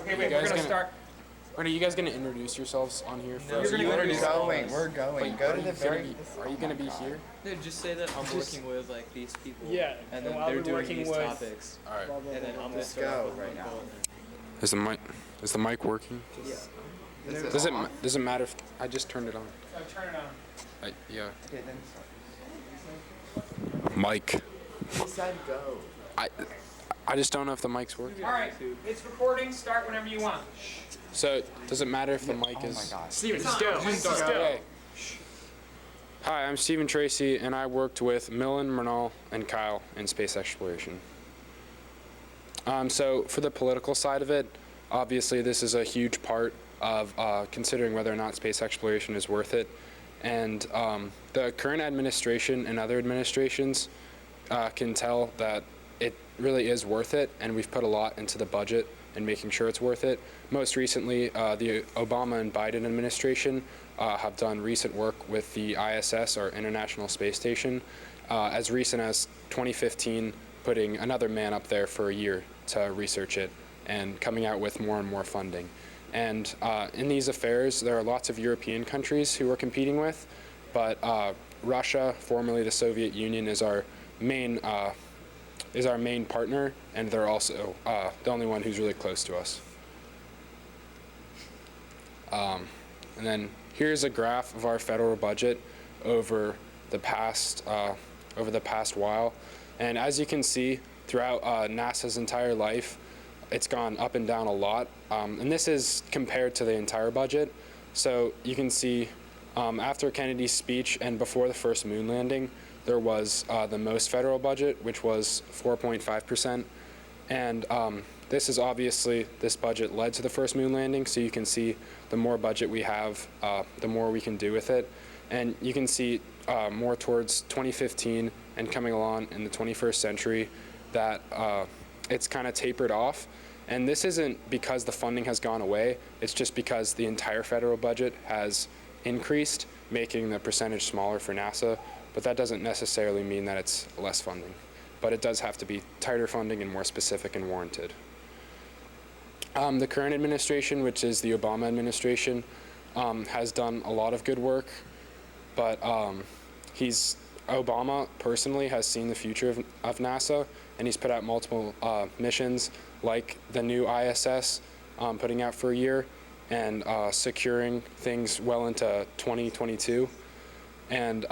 Okay, wait, we're gonna start. Are you guys gonna introduce yourselves on here first? You're gonna introduce We're going. Go to the very. Are you gonna be here? No, just say that I'm working with like these people. Yeah, and then and I'll they're be doing working these with- topics. All right. And then I'm Let's gonna start go with right my now. goal. Is the mic working? This is Does it on? does it matter if I just turned it on? Turn it on. Yeah. Okay, then. Mic. He said go. I just don't know if the mic's working. All right, it's recording. Start whenever you want. So does it matter if the mic Oh is? my gosh. Steven, just go. Just go. Okay. Hi, I'm Stephen Tracy, and I worked with Millen, Murnau, and Kyle in space exploration. So for the political side of it, obviously this is a huge part of considering whether or not space exploration is worth it. And the current administration and other administrations can tell that it really is worth it, and we've put a lot into the budget and making sure it's worth it. Most recently, the Obama and Biden administration have done recent work with the ISS, or International Space Station, as recent as 2015, putting another man up there for a year to research it and coming out with more and more funding. And in these affairs, there are lots of European countries who we're competing with, but Russia, formerly the Soviet Union, is our main partner, and they're also the only one who's really close to us. And then here's a graph of our federal budget over the past while, and as you can see, throughout NASA's entire life, it's gone up and down a lot, and this is compared to the entire budget. So you can see after Kennedy's speech and before the first moon landing, there was the most federal budget, which was 4.5%. And this budget led to the first moon landing, so you can see the more budget we have, the more we can do with it. And you can see more towards 2015 and coming along in the 21st century that it's kind of tapered off. And this isn't because the funding has gone away, it's just because the entire federal budget has increased, making the percentage smaller for NASA. But that doesn't necessarily mean that it's less funding. But it does have to be tighter funding and more specific and warranted. The current administration, which is the Obama administration, has done a lot of good work, but Obama personally has seen the future of NASA, and he's put out multiple missions, like the new ISS, putting out for a year, and securing things well into 2022. And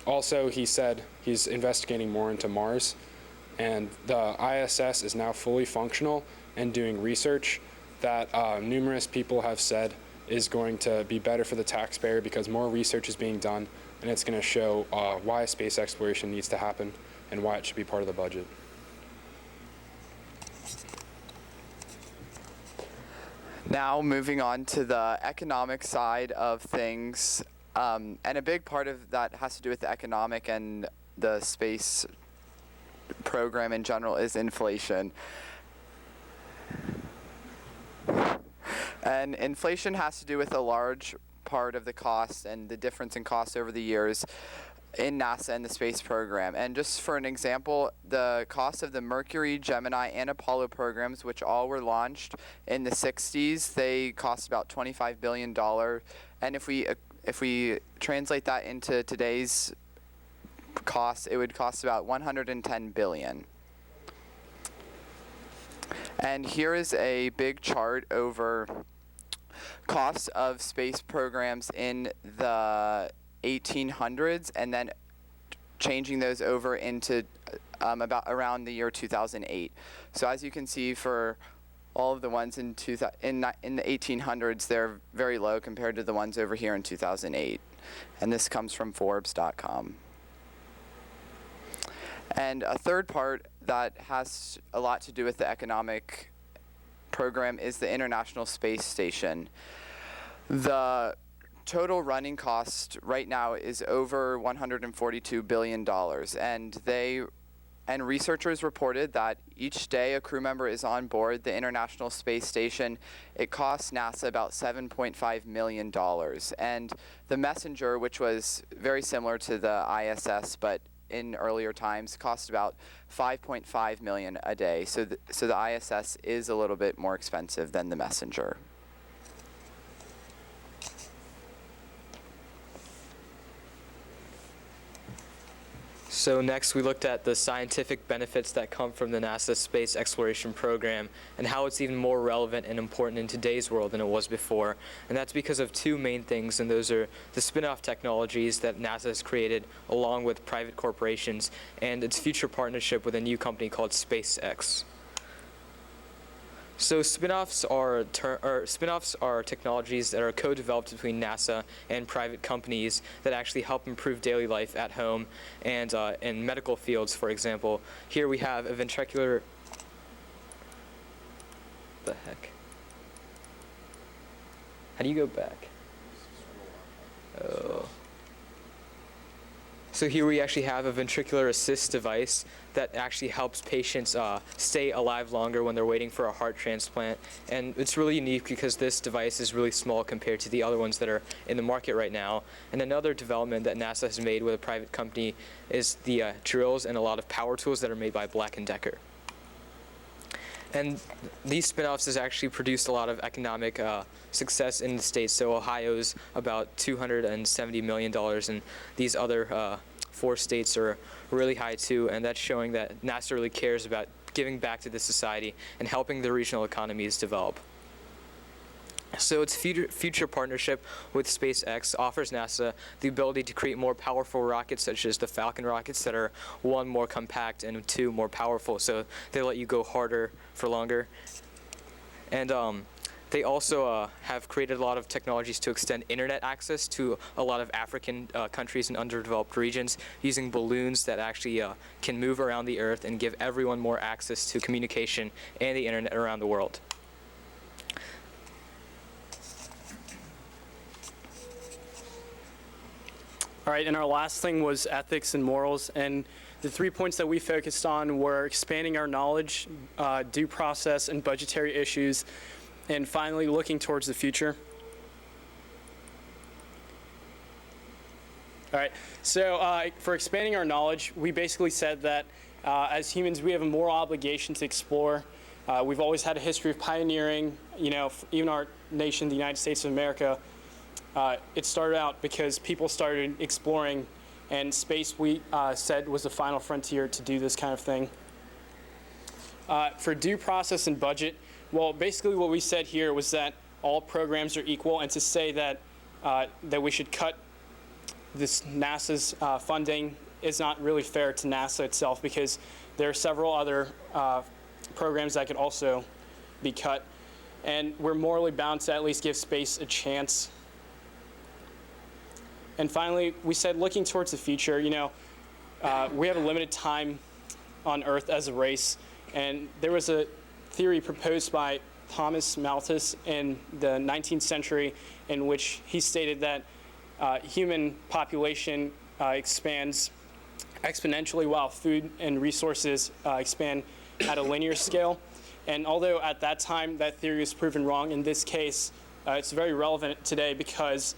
also, he said he's investigating more into Mars, and the ISS is now fully functional and doing research that numerous people have said is going to be better for the taxpayer because more research is being done, and it's going to show why space exploration needs to happen and why it should be part of the budget. Now moving on to the economic side of things, and a big part of that has to do with the economic and the space program in general is inflation. And inflation has to do with a large part of the cost and the difference in cost over the years in NASA and the space program. And just for an example, the cost of the Mercury, Gemini, and Apollo programs, which all were launched in the 60s, they cost about $25 billion. And if we translate that into today's cost, it would cost about $110 billion. And here is a big chart over costs of space programs in the 1800s and then changing those over into about around the year 2008. So as you can see, for all of the ones in the 1800s, they're very low compared to the ones over here in 2008. And this comes from Forbes.com. And a third part that has a lot to do with the economic program is the International Space Station. The total running cost right now is over $142 billion, and researchers reported that each day a crew member is on board the International Space Station, it costs NASA about $7.5 million. And the Messenger, which was very similar to the ISS, but in earlier times cost about 5.5 million a day. So the ISS is a little bit more expensive than the Messenger. So next we looked at the scientific benefits that come from the NASA Space Exploration Program and how it's even more relevant and important in today's world than it was before. And that's because of two main things, and those are the spin-off technologies that NASA has created along with private corporations and its future partnership with a new company called SpaceX. So spin-offs are technologies that are co-developed between NASA and private companies that actually help improve daily life at home and in medical fields, for example. Here we have a ventricular. The heck? How do you go back? Oh. So here we actually have a ventricular assist device that actually helps patients stay alive longer when they're waiting for a heart transplant. And it's really unique because this device is really small compared to the other ones that are in the market right now. And another development that NASA has made with a private company is the drills and a lot of power tools that are made by Black & Decker. And these spin-offs has actually produced a lot of economic success in the states. So Ohio's about $270 million, and these other 4 states are really high too. And that's showing that NASA really cares about giving back to the society and helping the regional economies develop. So its future partnership with SpaceX offers NASA the ability to create more powerful rockets, such as the Falcon rockets, that are 1, more compact, and 2, more powerful. So they let you go harder for longer. And they also have created a lot of technologies to extend internet access to a lot of African countries and underdeveloped regions, using balloons that actually can move around the Earth and give everyone more access to communication and the internet around the world. All right, and our last thing was ethics and morals, and the 3 points that we focused on were expanding our knowledge, due process, and budgetary issues, and finally looking towards the future. All right, so for expanding our knowledge, we basically said that as humans, we have a moral obligation to explore. We've always had a history of pioneering, even our nation, the United States of America. It started out because people started exploring, and space, we said, was the final frontier to do this kind of thing. For due process and budget, well, basically what we said here was that all programs are equal, and to say that that we should cut this NASA's funding is not really fair to NASA itself, because there are several other programs that could also be cut, and we're morally bound to at least give space a chance. And finally, we said looking towards the future, we have a limited time on Earth as a race, and there was a theory proposed by Thomas Malthus in the 19th century in which he stated that human population expands exponentially while food and resources expand at a linear scale. And although at that time that theory was proven wrong, in this case it's very relevant today, because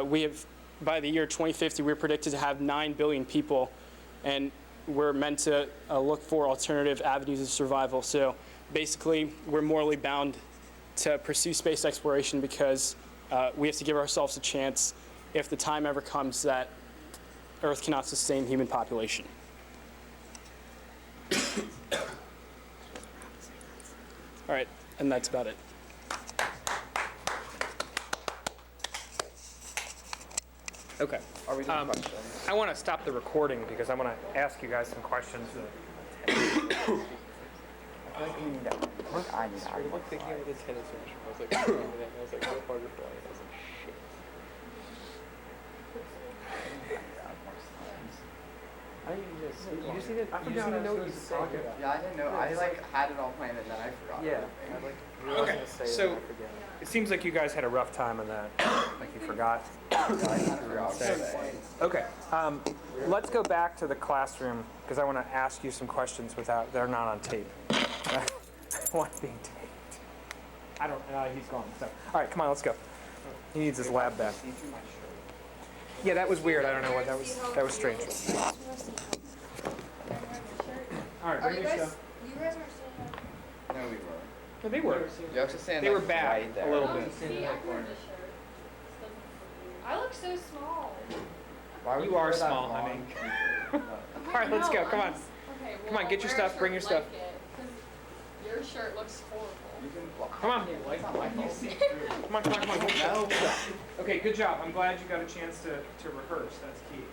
we have, by the year 2050, we're predicted to have 9 billion people, and we're meant to look for alternative avenues of survival. So basically, we're morally bound to pursue space exploration because we have to give ourselves a chance if the time ever comes that Earth cannot sustain human population. All right, and that's about it. Okay. Are we doing questions? I want to stop the recording because I want to ask you guys some questions. I feel like we need that. I need that. I was thinking of the tennis match. I was like, I was like, how hard to fly? I was like, shit. You just need to know what you said. Yeah, I didn't know. I had it all planned and then I forgot. Yeah. Okay, so it seems like you guys had a rough time on that. Like you forgot. Okay, let's go back to the classroom because I want to ask you some questions without, they're not on tape. I want being taped. I don't, he's gone. So, all right, come on, let's go. He needs his lab back. Yeah, that was weird. I don't know what that was. That was strange. All right, Are bring you your guys? stuff. You guys aren't standing up. No, we were. No, they were. You have to stand. They were like, bad right there. a little Oh, bit. see, I can wear this shirt. I look so small. Why would You you are wear that small, long honey. t-shirt? All right, let's go. Come on. Okay, Come on, get your stuff, bring your stuff. Your shirt looks horrible. You can block. Come on. It's not my fault. Come on, come on, come on. No. Okay, good job. I'm glad you got a chance to rehearse. That's key.